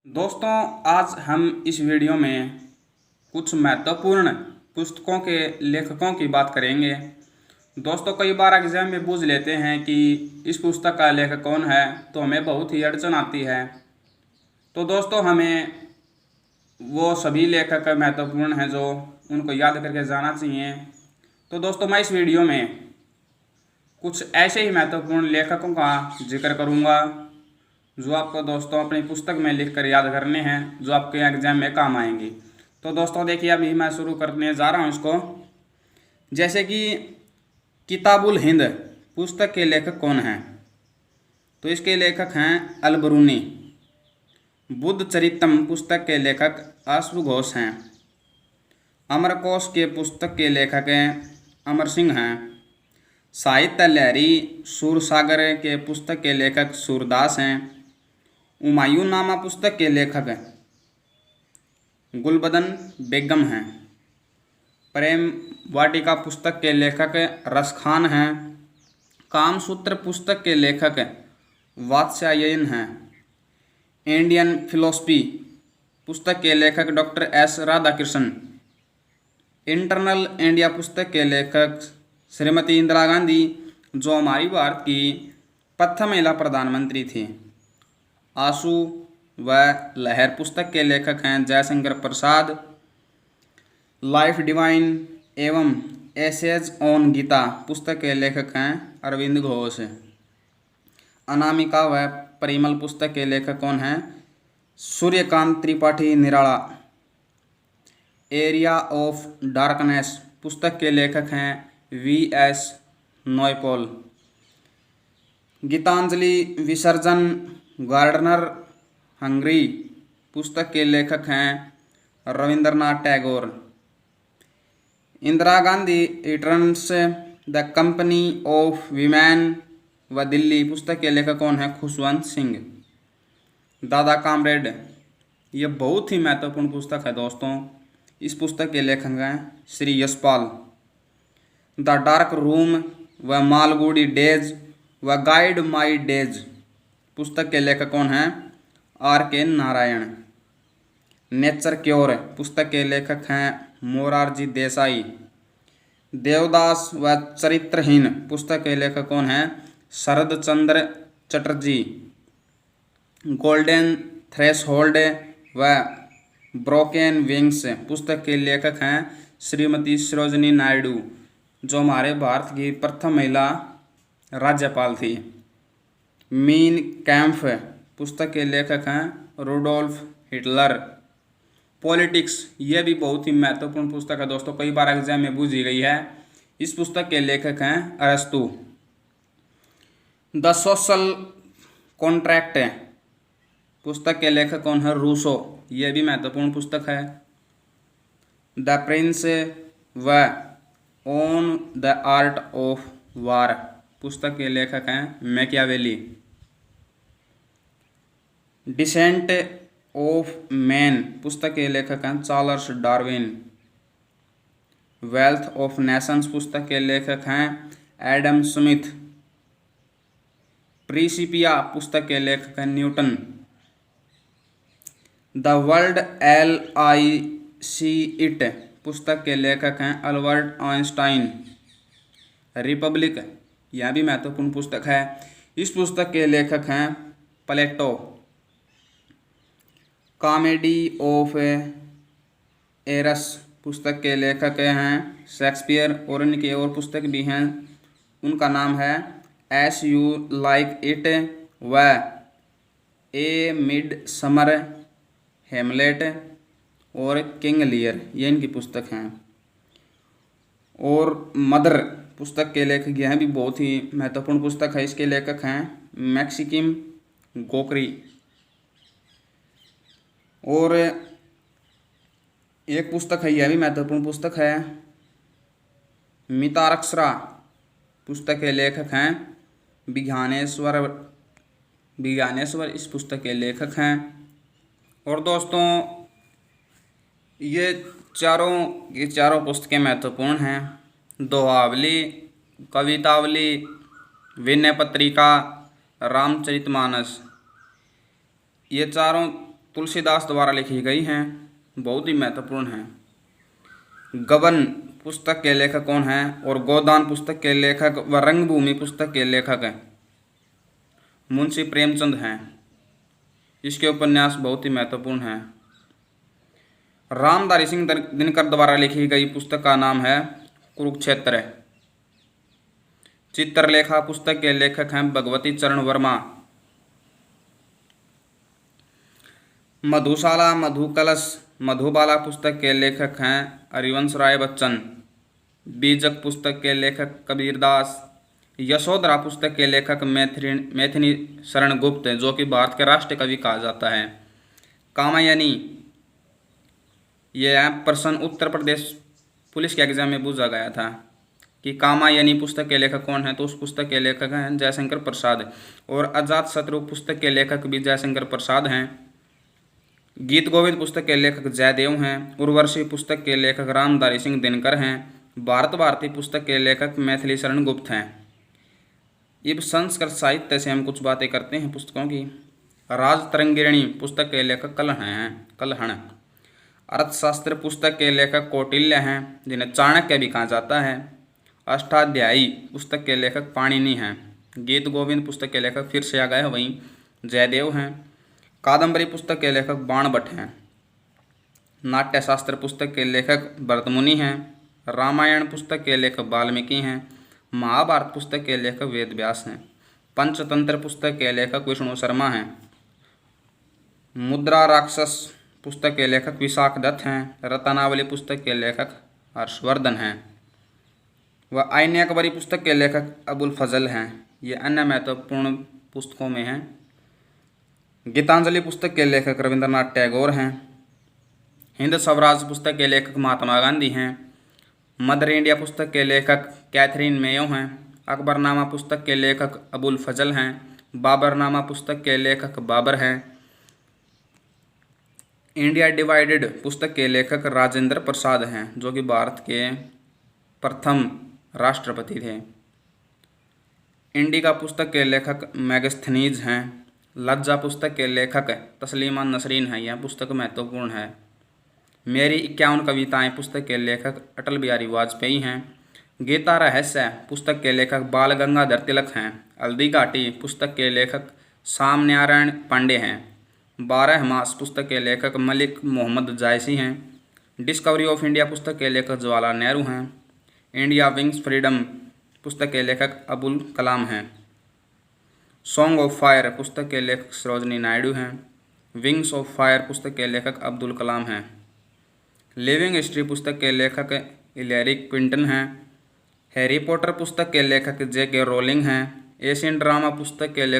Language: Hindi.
दोस्तों, आज हम इस वीडियो में कुछ महत्वपूर्ण पुस्तकों के लेखकों की बात करेंगे। दोस्तों, कई बार एग्जाम में पूछ लेते हैं कि इस पुस्तक का लेखक कौन है, तो हमें बहुत ही अड़चन आती है। तो दोस्तों, हमें वो सभी लेखक महत्वपूर्ण हैं जो उनको याद करके जाना चाहिए। तो दोस्तों, मैं इस वीडियो में कुछ ऐसे ही महत्वपूर्ण लेखकों का जिक्र करूँगा जो आपको दोस्तों अपनी पुस्तक में लिखकर याद करने हैं, जो आपके एग्जाम में काम आएंगी। तो दोस्तों देखिए, अभी मैं शुरू करने जा रहा हूँ इसको। जैसे कि किताबुल हिंद पुस्तक के लेखक कौन हैं, तो इसके लेखक हैं अल-बरूनी। बुद्ध चरितम पुस्तक के लेखक अश्व घोष हैं। अमरकोश के पुस्तक के लेखक अमर सिंह हैं। साहित्य लहरी सूरसागर के पुस्तक के लेखक सूरदास हैं। हुमायूं नामा पुस्तक के लेखक गुलबदन बेगम हैं। प्रेम वाटिका पुस्तक के लेखक रसखान हैं। कामसूत्र पुस्तक के लेखक वात्स्यायन हैं। इंडियन फिलोसफी पुस्तक के लेखक doctor S Radhakrishnan. Internal India पुस्तक के लेखक श्रीमती इंदिरा गांधी, जो हमारी भारत की प्रथम महिला प्रधानमंत्री थी। आंसू व लहर पुस्तक के लेखक हैं जयशंकर प्रसाद। लाइफ डिवाइन एवं एसेज ऑन गीता पुस्तक के लेखक हैं अरविंद घोष। अनामिका व परिमल पुस्तक के लेखक कौन हैं? Suryakant Tripathi Nirala. Area of darkness पुस्तक के लेखक हैं वी.एस. नॉयपॉल। गीतांजलि विसर्जन गार्डनर हंगरी पुस्तक के लेखक हैं Rabindranath Tagore. Indira Gandhi returns the company of women व दिल्ली पुस्तक के लेखक कौन है? खुशवंत सिंह। दादा कामरेड, ये बहुत ही महत्वपूर्ण पुस्तक है दोस्तों। इस पुस्तक के लेखक हैं Shri Yashpal. The dark room व मालगुडी डेज व गाइड माई डेज पुस्तक के लेखक कौन हैं? आर.के. नारायण। नेचर क्योर पुस्तक के लेखक हैं मोरारजी देसाई। देवदास व चरित्रहीन पुस्तक के लेखक कौन हैं? शरद चंद्र चटर्जी। गोल्डन थ्रेशहोल्ड व ब्रोकन विंग्स पुस्तक के लेखक हैं श्रीमती सरोजिनी नायडू, जो हमारे भारत की प्रथम महिला राज्यपाल थी। मीन कैम्फ पुस्तक के लेखक हैं रुडोल्फ हिटलर। पॉलिटिक्स, ये भी बहुत ही महत्वपूर्ण पुस्तक है दोस्तों, कई बार एग्जाम में पूछी गई है। इस पुस्तक के लेखक हैं अरस्तु। द सोशल कॉन्ट्रैक्ट पुस्तक के लेखक कौन है? रूसो, ये भी महत्वपूर्ण पुस्तक है। द प्रिंस व on the art of war पुस्तक के लेखक हैं मैकियावेली। डिसेंट ऑफ मैन पुस्तक के लेखक हैं Charles Darwin. Wealth of Nations पुस्तक के लेखक हैं एडम स्मिथ। प्रिंसिपिया पुस्तक के लेखक हैं न्यूटन। द वर्ल्ड L.I.C.It पुस्तक के लेखक हैं अल्बर्ट आइंस्टाइन। रिपब्लिक, यह भी महत्वपूर्ण पुस्तक है। इस पुस्तक के लेखक हैं प्लेटो। कॉमेडी ऑफ एरस पुस्तक के लेखक हैं शेक्सपियर, और इनकी और पुस्तक भी हैं, उनका नाम है एस यू लाइक इट व ए मिड समर, हेमलेट और किंग लियर, ये इनकी पुस्तक हैं। और मदर पुस्तक के लेखक, यह भी बहुत ही महत्वपूर्ण पुस्तक है। इसके लेखक हैं मैक्सिम गोर्की। और एक पुस्तक है, यह भी महत्वपूर्ण पुस्तक है, मिताक्षरा पुस्तक के लेखक हैं विज्ञानेश्वर इस पुस्तक के लेखक हैं। और दोस्तों, ये चारों पुस्तकें महत्वपूर्ण हैं। दोहावली, कवितावली, विनय पत्रिका, रामचरितमानस, ये चारों तुलसीदास द्वारा लिखी गई हैं, बहुत ही महत्वपूर्ण हैं। गबन पुस्तक के लेखक कौन हैं? और गोदान पुस्तक के लेखक व रंगभूमि पुस्तक के लेखक हैं मुंशी प्रेमचंद हैं। इसके उपन्यास बहुत ही महत्वपूर्ण हैं। रामधारी सिंह दिनकर द्वारा लिखी गई पुस्तक का नाम है कुरुक्षेत्र। चित्रलेखा पुस्तक के लेखक हैं भगवती चरण वर्मा। मधुशाला मधुकलश मधुबाला पुस्तक के लेखक हैं हरिवंश राय बच्चन। बीजक पुस्तक के लेखक कबीरदास। यशोधरा पुस्तक के लेखक मैथिली शरण गुप्त, जो कि भारत के राष्ट्र कवि कहा जाता है। कामायनी, यह प्रश्न उत्तर प्रदेश पुलिस के एग्जाम में पूछा गया था कि कामायनी पुस्तक के लेखक कौन है, तो उस पुस्तक के लेखक हैं जयशंकर प्रसाद। और अजातशत्रु पुस्तक के लेखक भी जयशंकर प्रसाद हैं। गीत गोविंद पुस्तक के लेखक जयदेव हैं। उर्वशी पुस्तक के लेखक रामधारी सिंह दिनकर हैं। भारत भारती पुस्तक के लेखक मैथिली शरण गुप्त हैं। अब संस्कृत साहित्य से हम कुछ बातें करते हैं पुस्तकों की। राजतरंगिणी पुस्तक के लेखक कल्हण। अर्थशास्त्र पुस्तक के लेखक कौटिल्य हैं, जिन्हें चाणक्य भी कहा जाता है। अष्टाध्यायी पुस्तक के लेखक पाणिनि हैं। गीत गोविंद पुस्तक के लेखक फिर से आ गए वहीं जयदेव हैं। कादम्बरी पुस्तक के लेखक बाणभट्ट हैं। नाट्यशास्त्र पुस्तक के लेखक भरतमुनि हैं। रामायण पुस्तक के लेखक वाल्मीकि हैं। महाभारत पुस्तक के लेखक वेदव्यास हैं। पंचतंत्र पुस्तक के लेखक विष्णु शर्मा हैं। मुद्रा राक्षस पुस्तक के लेखक विशाख दत्त हैं। रत्नावली पुस्तक के लेखक हर्षवर्धन हैं। व आईन अकबरी पुस्तक के लेखक अबुल फजल हैं। ये अन्य महत्वपूर्ण पुस्तकों में हैं। गीतांजलि पुस्तक के लेखक रविंद्रनाथ टैगोर हैं। हिंद स्वराज पुस्तक के लेखक महात्मा गांधी हैं। मदर इंडिया पुस्तक के लेखक कैथरीन मेयो हैं। अकबरनामा पुस्तक के लेखक अबुल फजल हैं। बाबरनामा पुस्तक के लेखक बाबर हैं। इंडिया डिवाइडेड पुस्तक के लेखक राजेंद्र प्रसाद हैं, जो कि भारत के प्रथम राष्ट्रपति थे। इंडिका पुस्तक के लेखक मैगस्थनीज हैं। लज्जा पुस्तक के लेखक तस्लीमा नसरीन हैं। यह पुस्तक महत्वपूर्ण है। मेरी 51 कविताएं पुस्तक के लेखक अटल बिहारी वाजपेयी हैं। गीता रहस्य पुस्तक के लेखक बाल गंगाधर तिलक हैं। हल्दी घाटी पुस्तक के लेखक श्याम नारायण पांडे हैं। 12 मास पुस्तक के लेखक मलिक मोहम्मद जायसी हैं। डिस्कवरी ऑफ इंडिया पुस्तक के लेखक जवाहरलाल नेहरू हैं। इंडिया विंग्स फ्रीडम पुस्तक के लेखक अबुल कलाम हैं। सॉन्ग ऑफ फायर पुस्तक के लेखक सरोजनी नायडू हैं। विंग्स ऑफ फायर पुस्तक के लेखक अब्दुल कलाम हैं। लिविंग हिस्ट्री पुस्तक के लेखक हिलेरी क्लिंटन हैं। हैरी पॉटर पुस्तक के लेखक J.K. रोलिंग हैं। एशियन ड्रामा पुस्तक के लेखक